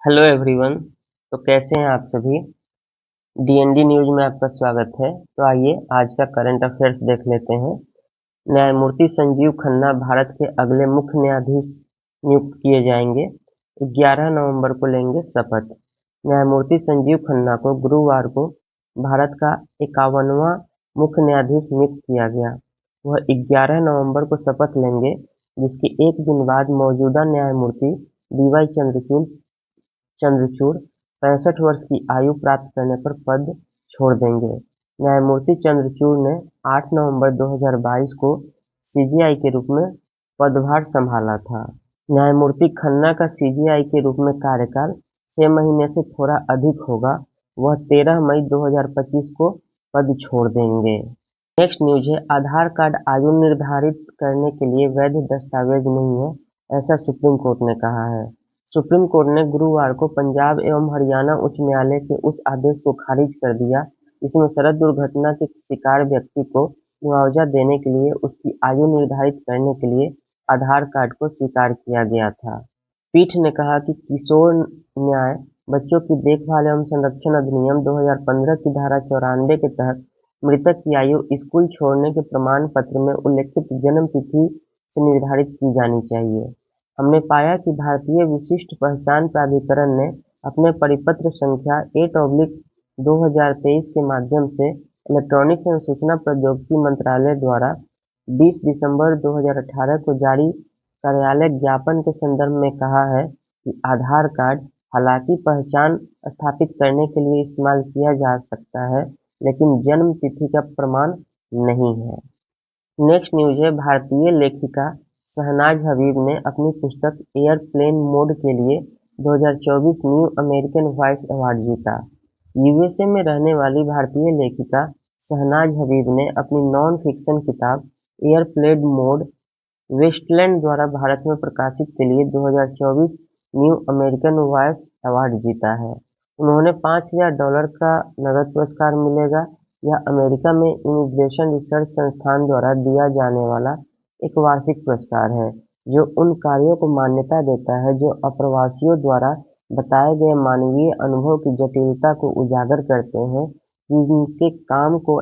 Hello everyone. तो कैसे हैं आप सभी। डीएनडी न्यूज में आपका स्वागत है। तो आइए आज का करंट अफेयर्स देख लेते हैं। न्यायमूर्ति संजीव खन्ना भारत के अगले मुख्य न्यायाधीश नियुक्त किए जाएंगे। 11 नवंबर को लेंगे शपथ। न्यायमूर्ति संजीव खन्ना को गुरुवार को भारत का 51वां मुख्य न्यायाधीश नियुक्त किया गया। वह 11 नवंबर को शपथ लेंगे, जिसके एक दिन बाद मौजूदा न्यायमूर्ति डीवाई चंद्रचूड़ 65 वर्ष की आयु प्राप्त करने पर पद छोड़ देंगे। न्यायमूर्ति चंद्रचूड़ ने 8 नवंबर 2022 को सीजेआई के रूप में पदभार संभाला था। न्यायमूर्ति खन्ना का सीजेआई के रूप में कार्यकाल 6 महीने से थोड़ा अधिक होगा। वह 13 मई 2025 को पद छोड़ देंगे। नेक्स्ट न्यूज है, आधार कार्ड आयु निर्धारित करने के लिए वैध दस्तावेज नहीं है, ऐसा सुप्रीम कोर्ट ने कहा है। सुप्रीम कोर्ट ने गुरुवार को पंजाब एवं हरियाणा उच्च न्यायालय के उस आदेश को खारिज कर दिया जिसमें सड़क दुर्घटना के शिकार व्यक्ति को मुआवजा देने के लिए उसकी आयु निर्धारित करने के लिए आधार कार्ड को स्वीकार किया गया था। पीठ ने कहा कि किशोर न्याय बच्चों की देखभाल एवं संरक्षण अधिनियम 2015 की धारा 94 के तहत मृतक की आयु स्कूल छोड़ने के प्रमाण पत्र में उल्लेखित जन्म तिथि से निर्धारित की जानी चाहिए। हमने पाया कि भारतीय विशिष्ट पहचान प्राधिकरण ने अपने परिपत्र संख्या 8/2023 के माध्यम से इलेक्ट्रॉनिक्स एवं सूचना प्रौद्योगिकी मंत्रालय द्वारा 20 दिसंबर 2018 को जारी कार्यालय ज्ञापन के संदर्भ में कहा है कि आधार कार्ड हालांकि पहचान स्थापित करने के लिए इस्तेमाल किया जा सकता है, लेकिन जन्म तिथि का प्रमाण नहीं है। नेक्स्ट न्यूज है, भारतीय लेखिका शहनाज हबीब ने अपनी पुस्तक एयरप्लेन मोड के लिए 2024 न्यू अमेरिकन वॉइस अवार्ड जीता। यूएसए में रहने वाली भारतीय लेखिका शहनाज हबीब ने अपनी नॉन फिक्शन किताब एयरप्लेन मोड वेस्टलैंड द्वारा भारत में प्रकाशित के लिए 2024 न्यू अमेरिकन वॉइस अवार्ड जीता है। उन्होंने $5000 का नगद पुरस्कार मिलेगा। यह अमेरिका में इमिग्रेशन रिसर्च संस्थान द्वारा दिया जाने वाला एक वार्षिक पुरस्कार है, जो उन कार्यों को मान्यता देता है जो अप्रवासियों द्वारा बताए गए मानवीय अनुभव की जटिलता को उजागर करते हैं, जिनके काम को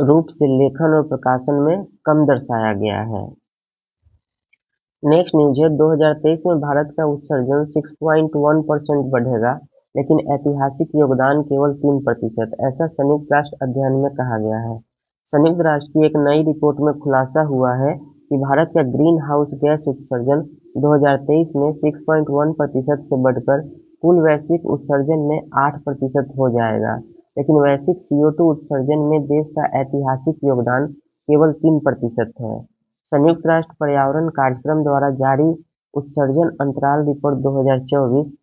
रूप से लेखन और प्रकाशन में कम दर्शाया गया है। नेक्स्ट न्यूज है, 2023 में भारत का उत्सर्जन 6.1% बढ़ेगा, लेकिन ऐतिहासिक योगदान केवल 3%, ऐसा संयुक्त राष्ट्र अध्ययन में कहा गया है। संयुक्त राष्ट्र की एक नई रिपोर्ट में खुलासा हुआ है कि भारत का ग्रीन हाउस गैस उत्सर्जन 2023 में 6.1% से बढ़कर कुल वैश्विक उत्सर्जन में 8% हो जाएगा, लेकिन वैश्विक CO2 उत्सर्जन में देश का ऐतिहासिक योगदान केवल 3% है। संयुक्त राष्ट्र पर्यावरण कार्यक्रम द्वारा जारी उत्सर्जन अंतराल रिपोर्ट 2024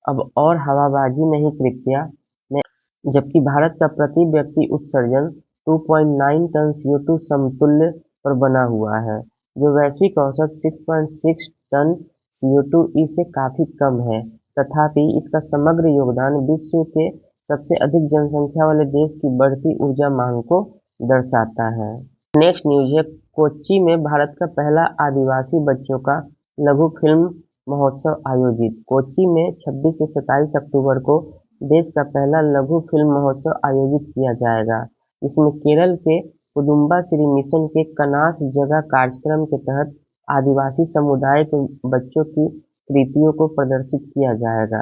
अब और हवाबाजी नहीं कृपया में, जबकि भारत का प्रति व्यक्ति उत्सर्जन 2.9 टन CO2 समतुल्य पर बना हुआ है, जो वैश्विक औसत 6.6 टन CO2 से काफी कम है। तथापि इसका समग्र योगदान विश्व के सबसे अधिक जनसंख्या वाले देश की बढ़ती ऊर्जा मांग को दर्शाता है। नेक्स्ट न्यूज है, कोच्चि में भारत का पहला आदिवासी बच्चों का लघु फिल्म महोत्सव आयोजित। कोच्चि में 26 से 27 अक्टूबर को देश का पहला लघु फिल्म महोत्सव आयोजित किया जाएगा, इसमें केरल के कुदुम्बाश्री मिशन के कनास जगह कार्यक्रम के तहत आदिवासी समुदाय के बच्चों की कृतियों को प्रदर्शित किया जाएगा।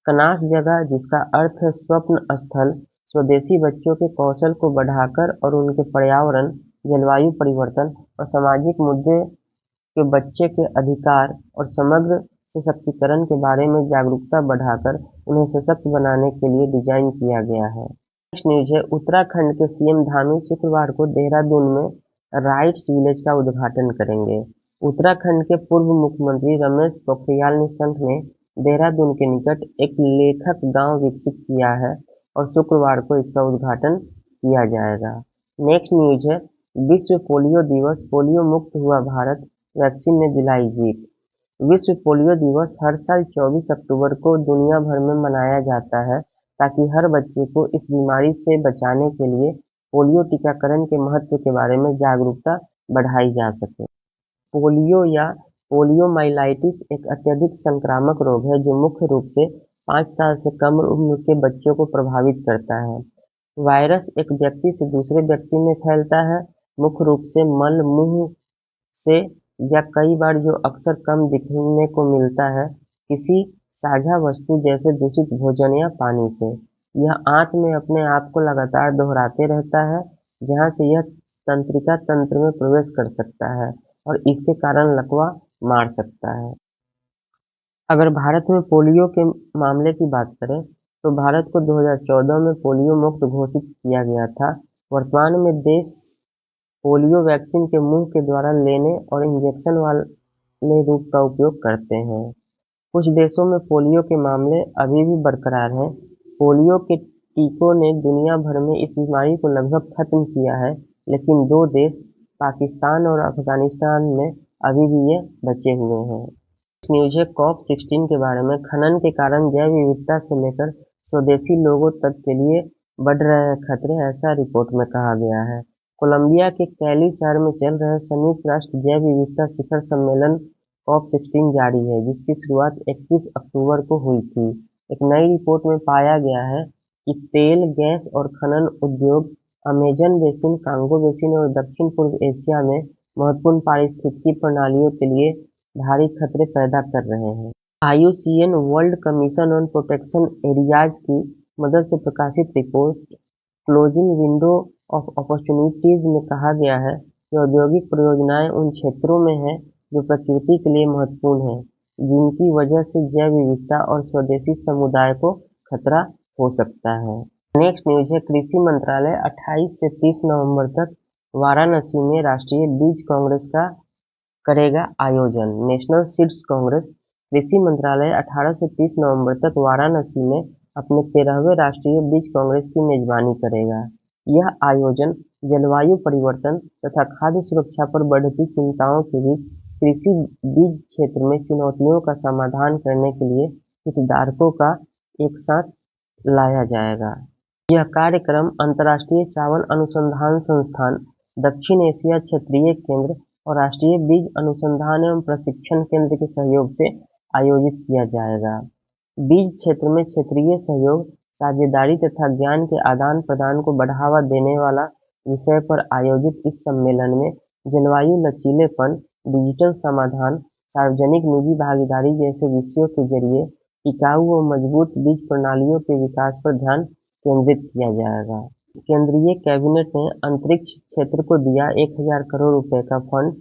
कनास जगह, जिसका अर्थ है स्वप्न स्थल, स्वदेशी बच्चों के कौशल को बढ़ाकर और उनके पर्यावरण, जलवायु परिवर्तन और सामाजिक मुद्दे के बच्चे के अधिकार और समग्र सशक्तिकरण के बारे में जागरूकता बढ़ाकर उन्हें सशक्त बनाने के लिए डिजाइन किया गया है। नेक्स्ट न्यूज है, उत्तराखंड के सीएम धामी शुक्रवार को देहरादून में राइट्स विलेज का उद्घाटन करेंगे। उत्तराखंड के पूर्व मुख्यमंत्री रमेश पोखरियाल निशंक ने देहरादून के निकट एक लेखक गांव विकसित किया है और शुक्रवार को इसका उद्घाटन किया जाएगा। नेक्स्ट न्यूज है, विश्व पोलियो दिवस, पोलियो मुक्त हुआ भारत, वैक्सीन ने दिलाई जीत। विश्व पोलियो दिवस हर साल 24 अक्टूबर को दुनिया भर में मनाया जाता है, ताकि हर बच्चे को इस बीमारी से बचाने के लिए पोलियो टीकाकरण के महत्व के बारे में जागरूकता बढ़ाई जा सके। पोलियो या पोलियोमाइलाइटिस एक अत्यधिक संक्रामक रोग है जो मुख्य रूप से 5 साल से कम उम्र के बच्चों को प्रभावित करता है। वायरस एक व्यक्ति से दूसरे व्यक्ति में फैलता है, मुख्य रूप से मल, मुंह से, या कई बार जो अक्सर कम दिखने को मिलता है, किसी साझा वस्तु जैसे दूषित भोजन या पानी से। यह आंत में अपने आप को लगातार दोहराते रहता है, जहां से यह तंत्रिका तंत्र में प्रवेश कर सकता है और इसके कारण लकवा मार सकता है। अगर भारत में पोलियो के मामले की बात करें, तो भारत को 2014 में पोलियो मुक्त घोषित किया गया था। वर्तमान में देश पोलियो वैक्सीन के मुंह के द्वारा लेने और इंजेक्शन वाले रूप का उपयोग करते हैं। कुछ देशों में पोलियो के मामले अभी भी बरकरार हैं। पोलियो के टीकों ने दुनिया भर में इस बीमारी को लगभग खत्म किया है, लेकिन दो देश, पाकिस्तान और अफगानिस्तान में अभी भी ये बचे हुए हैं। न्यूज है COP16 के बारे में। खनन के कारण जैव विविधता से लेकर स्वदेशी लोगों तक के लिए बढ़ रहे हैं खतरे, ऐसा रिपोर्ट में कहा गया है। कोलंबिया के कैली शहर में चल रहे संयुक्त राष्ट्र जैव विविधता शिखर सम्मेलन COP16 जारी है, जिसकी शुरुआत 21 अक्टूबर को हुई थी। एक नई रिपोर्ट में पाया गया है कि तेल, गैस और खनन उद्योग अमेजन बेसिन, कांगो बेसिन और दक्षिण पूर्व एशिया में महत्वपूर्ण पारिस्थितिकी प्रणालियों के लिए भारी खतरे पैदा कर रहे हैं। IUCN world commission on protection areas की मदद से प्रकाशित report closing window of opportunities में कहा गया है कि औद्योगिक परियोजनाएं उन क्षेत्रों में हैं जो प्रकृति के लिए महत्वपूर्ण हैं, जिनकी वजह से जैव विविधता और स्वदेशी समुदाय को खतरा हो सकता है। नेक्स्ट न्यूज है कृषि मंत्रालय 28 से 30 नवंबर तक वाराणसी में राष्ट्रीय बीज कांग्रेस का करेगा आयोजन। National seeds Congress. कृषि मंत्रालय 18 से 30 नवंबर तक वाराणसी में अपने 13वें राष्ट्रीय बीज कांग्रेस की मेजबानी करेगा। यह आयोजन जलवायु परिवर्तन तथा खाद्य सुरक्षा पर बढ़ती चिंताओं के बीच कृषि बीज क्षेत्र में चुनौतियों का समाधान करने के लिए हितधारकों का एक साथ लाया जाएगा। यह कार्यक्रम अंतर्राष्ट्रीय चावल अनुसंधान संस्थान, दक्षिण एशिया क्षेत्रीय केंद्र और राष्ट्रीय बीज अनुसंधान एवं प्रशिक्षण केंद्र के सहयोग से आयोजित किया जाएगा। बीज क्षेत्र में क्षेत्रीय सहयोग, साझेदारी तथा ज्ञान के आदान प्रदान को बढ़ावा देने वाला विषय पर आयोजित इस सम्मेलन में जलवायु लचीलेपन, डिजिटल समाधान, सार्वजनिक निजी भागीदारी जैसे विषयों के जरिए टिकाऊ व मजबूत बीज प्रणालियों के विकास पर ध्यान केंद्रित किया जाएगा। केंद्रीय कैबिनेट ने अंतरिक्ष क्षेत्र को दिया 1000 करोड़ रुपए का फंड,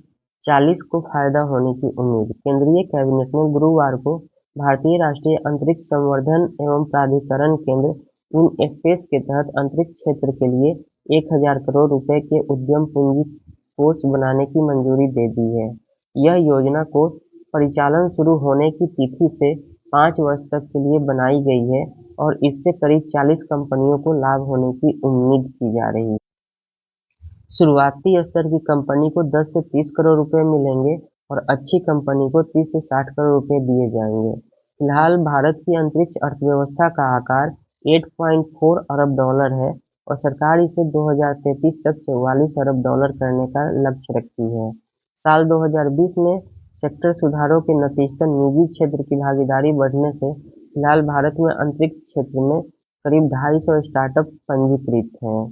40 को फायदा होने की उम्मीद। केंद्रीय कैबिनेट ने गुरुवार को भारतीय राष्ट्रीय अंतरिक्ष संवर्धन एवं प्राधिकरण केंद्र इन स्पेस के तहत अंतरिक्ष क्षेत्र के लिए 1000 करोड़ रुपए के उद्यम पूंजी कोष बनाने की मंजूरी दे दी है। यह योजना कोष परिचालन शुरू होने की तिथि से 5 वर्ष तक के लिए बनाई गई है और इससे करीब 40 कंपनियों को लाभ होने की उम्मीद की जा रही है। शुरुआती स्तर की कंपनी को 10 से 30 करोड़ रुपए मिलेंगे और अच्छी कंपनी को 30 से 60 करोड़ रुपए दिए जाएंगे। फिलहाल भारत की अंतरिक्ष अर्थव्यवस्था का आकार 8.4 अरब डॉलर है और सरकार इसे 2033 तक 44 अरब डॉलर करने का लक्ष्य रखती है। साल 2020 में सेक्टर सुधारों के नतीजतन निजी क्षेत्र की भागीदारी बढ़ने से फिलहाल भारत में अंतरिक्ष क्षेत्र में करीब 250 स्टार्टअप पंजीकृत हैं।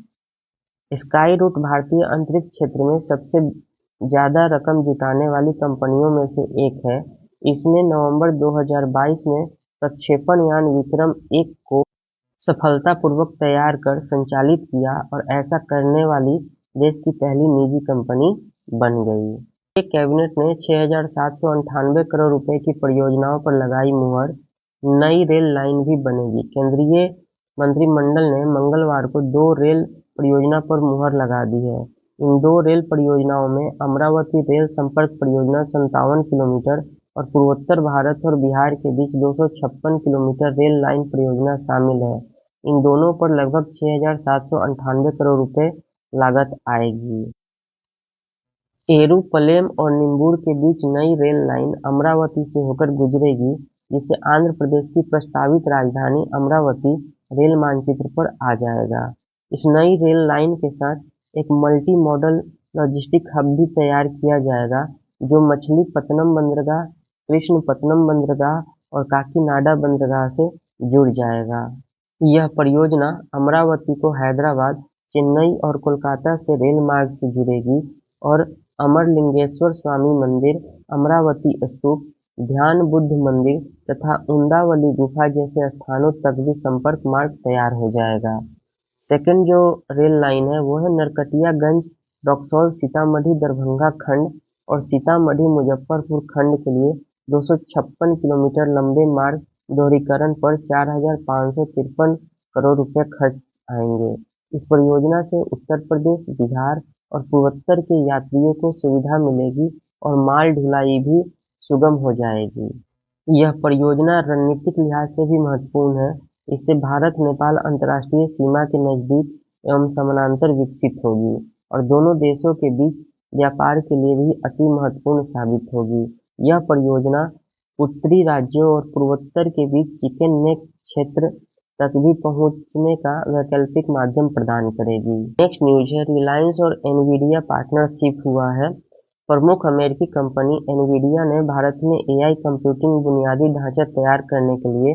स्काई रूट भारतीय अंतरिक्ष क्षेत्र में सबसे ज्यादा रकम जुटाने वाली कंपनियों में से एक है। इसने नवंबर 2022 में प्रक्षेपण यान विक्रम-1 को सफलतापूर्वक तैयार कर संचालित किया और ऐसा करने वाली देश की पहली निजी कंपनी बन गई। कैबिनेट ने 6,798 करोड़ रुपए की परियोजनाओं पर लगाई मुहर। नई रेल लाइन भी बनेगी। केंद्रीय मंत्रिमंडल ने मंगलवार को 2 रेल परियोजना पर मुहर लगा दी है। इन 2 रेल परियोजनाओं में अमरावती रेल संपर्क परियोजना 57 किलोमीटर और पूर्वोत्तर भारत और बिहार के बीच 256 किलोमीटर रेल लाइन परियोजना शामिल है। इन दोनों पर लगभग 6,798 करोड़ रुपए लागत आएगी। एरुपलेम और निम्बूर के बीच नई रेल लाइन अमरावती से होकर गुजरेगी, जिससे आंध्र प्रदेश की प्रस्तावित राजधानी अमरावती रेल मानचित्र पर आ जाएगा। इस नई रेल लाइन के साथ एक मल्टी मॉडल लॉजिस्टिक हब भी तैयार किया जाएगा, जो मछलीपत्तनम बंदरगाह, कृष्णपत्तनम बंदरगाह और काकीनाडा बंदरगाह से जुड़ जाएगा। यह परियोजना अमरावती को हैदराबाद, चेन्नई और कोलकाता से रेल मार्ग से जुड़ेगी और अमरलिंगेश्वर स्वामी मंदिर, अमरावती स्तूप, ध्यान बुद्ध मंदिर तथा उंडावली गुफा जैसे स्थानों तक भी संपर्क मार्ग तैयार हो जाएगा। सेकंड जो रेल लाइन है वो है नरकटियागंज रक्सौल सीतामढ़ी दरभंगा खंड और सीतामढ़ी मुजफ्फरपुर खंड के लिए 256 किलोमीटर लंबे मार्ग दोहरीकरण पर 4,553 करोड़ रुपए खर्च आएंगे। इस परियोजना से उत्तर प्रदेश, बिहार और पूर्वोत्तर के यात्रियों को सुविधा मिलेगी और माल ढुलाई भी सुगम हो जाएगी। यह परियोजना रणनीतिक लिहाज से भी महत्वपूर्ण है। इससे भारत-नेपाल अंतर्राष्ट्रीय सीमा के नजदीक एवं समानांतर विकसित होगी और दोनों देशों के बीच व्यापार के लिए भी अति महत्वपूर्ण साबित होगी। यह परियोजना उत्तरी राज्यों और पूर्वोत्तर के बीच चिकन नेक क्षेत्र तक भी पहुंचने का वैकल्पिक माध्यम प्रदान करेगी। नेक्स्ट न्यूज है, रिलायंस और एनवीडिया पार्टनरशिप हुआ है। प्रमुख अमेरिकी कंपनी एनवीडिया ने भारत में एआई कंप्यूटिंग बुनियादी ढांचा तैयार करने के लिए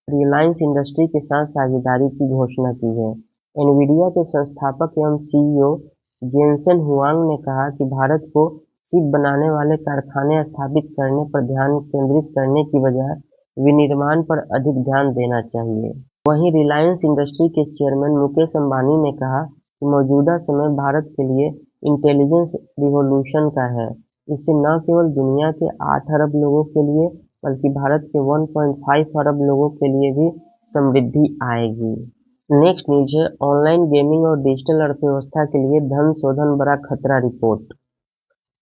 रिलायंस इंडस्ट्री के साथ साझेदारी की घोषणा की है। एनवीडिया के संस्थापक एवं सीईओ जेनसेन हुआंग ने कहा कि भारत को चिप बनाने वाले कारखाने स्थापित करने पर ध्यान केंद्रित करने की बजाय विनिर्माण पर अधिक ध्यान देना चाहिए। वहीं रिलायंस इंडस्ट्री के चेयरमैन मुकेश अंबानी ने कहा कि मौजूदा समय भारत के लिए इंटेलिजेंस रिवॉल्यूशन का है। इससे न केवल दुनिया के 8 अरब लोगों के लिए बल्कि भारत के 1.5 अरब लोगों के लिए भी समृद्धि आएगी। नेक्स्ट न्यूज है, ऑनलाइन गेमिंग और डिजिटल अर्थव्यवस्था के लिए धन शोधन बड़ा खतरा रिपोर्ट।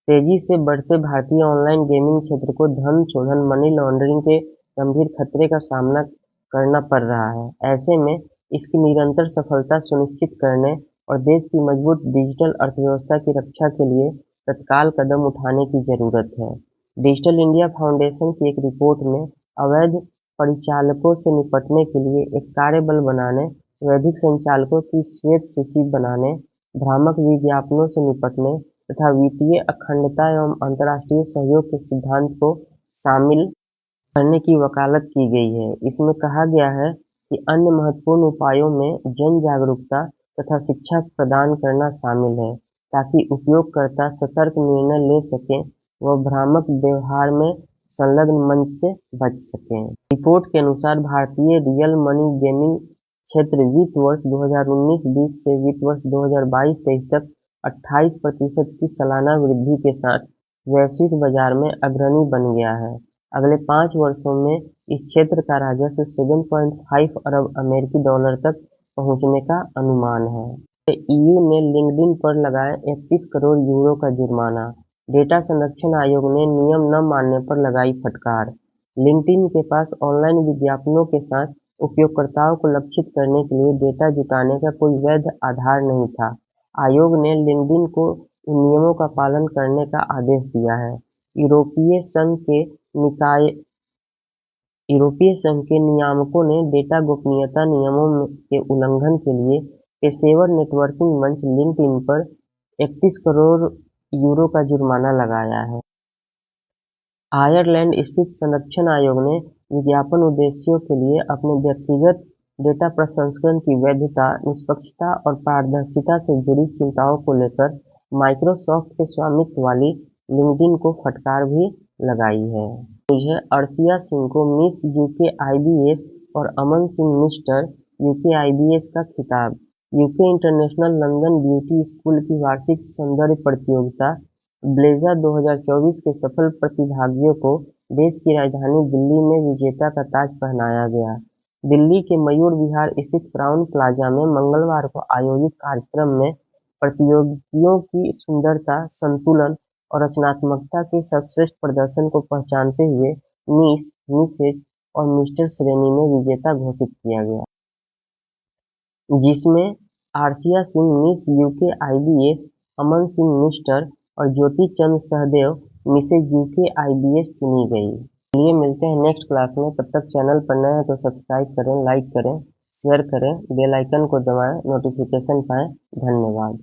तेजी से बढ़ते भारतीय ऑनलाइन गेमिंग क्षेत्र को धन शोधन मनी लॉन्ड्रिंग के गंभीर खतरे का सामना करना पड़ रहा है। ऐसे में इसकी निरंतर सफलता सुनिश्चित करने और देश की मजबूत डिजिटल अर्थव्यवस्था की रक्षा के लिए तत्काल कदम उठाने की जरूरत है। डिजिटल इंडिया फाउंडेशन की एक रिपोर्ट में अवैध परिचालकों से निपटने के लिए एक कार्यबल बनाने, वैधिक संचालकों की श्वेत सूची बनाने, भ्रामक विज्ञापनों से निपटने तथा वित्तीय अखंडता एवं अंतर्राष्ट्रीय सहयोग के सिद्धांत को शामिल करने की वकालत की गई है। इसमें कहा गया है कि अन्य महत्वपूर्ण उपायों में जन जागरूकता तथा शिक्षा प्रदान करना शामिल है ताकि उपयोगकर्ता सतर्क निर्णय ले सकें व भ्रामक व्यवहार में संलग्न मंच से बच सकें। रिपोर्ट के अनुसार भारतीय रियल मनी गेमिंग क्षेत्र वित्त वर्ष 2019-20 से वित्त वर्ष 2022-23 तक 28% की सालाना वृद्धि के साथ वैश्विक बाजार में अग्रणी बन गया है। अगले 5 वर्षों में इस क्षेत्र का राजस्व 7.5 अरब अमेरिकी डॉलर तक पहुंचने का अनुमान है। ईयू ने लिंक्डइन पर लगाया 31 करोड़ यूरो का जुर्माना। डेटा संरक्षण आयोग ने नियम न मानने पर लगाई फटकार। लिंक्डइन के पास ऑनलाइन विज्ञापनों के साथ उपयोगकर्ताओं को लक्षित करने के लिए डेटा जुटाने का कोई वैध आधार नहीं था। आयोग ने लिंक्डइन को इन नियमों का पालन करने का आदेश दिया है। यूरोपीय संघ के नियामकों ने डेटा गोपनीयता नियमों के उल्लंघन के लिए पेशेवर नेटवर्किंग मंच लिंक्डइन पर 31 करोड़ यूरो का जुर्माना लगाया है। आयरलैंड स्थित संरक्षण आयोग ने विज्ञापन उद्देश्यों के लिए अपने व्यक्तिगत डेटा प्रसंस्करण की वैधता, निष्पक्षता और पारदर्शिता से जुड़ी चिंताओं को लेकर माइक्रोसॉफ्ट के स्वामित्व वाली लिंक्डइन को फटकार भी लगाई है। मुझे अर्शिया सिंह को मिस यूके आईबीएस और अमन सिंह मिस्टर यूके आईबीएस का खिताब। UK international London beauty school की वार्षिक सौंदर्य प्रतियोगिता ब्लेजा 2024 के सफल प्रतिभागियों को देश की राजधानी दिल्ली में विजेता का ताज पहनाया गया। दिल्ली के मयूर विहार स्थित क्राउन प्लाजा में मंगलवार को आयोजित कार्यक्रम में प्रतियोगियों की सुंदरता, संतुलन और रचनात्मकता के सर्वश्रेष्ठ प्रदर्शन को पहचानते हुए मिस, मिसेज और मिस्टर श्रेणी में विजेता घोषित किया गया, जिसमें Arshia Singh Miss UK IBS, Aman Singh Mister और Jyoti Chand Sahdev Mrs UK IBS चुनी गई। चलिए मिलते हैं नेक्स्ट क्लास में। तब तक चैनल पर नए हैं तो सब्सक्राइब करें, लाइक करें, शेयर करें, बेल आइकन को दबाएं, नोटिफिकेशन पाएं। धन्यवाद।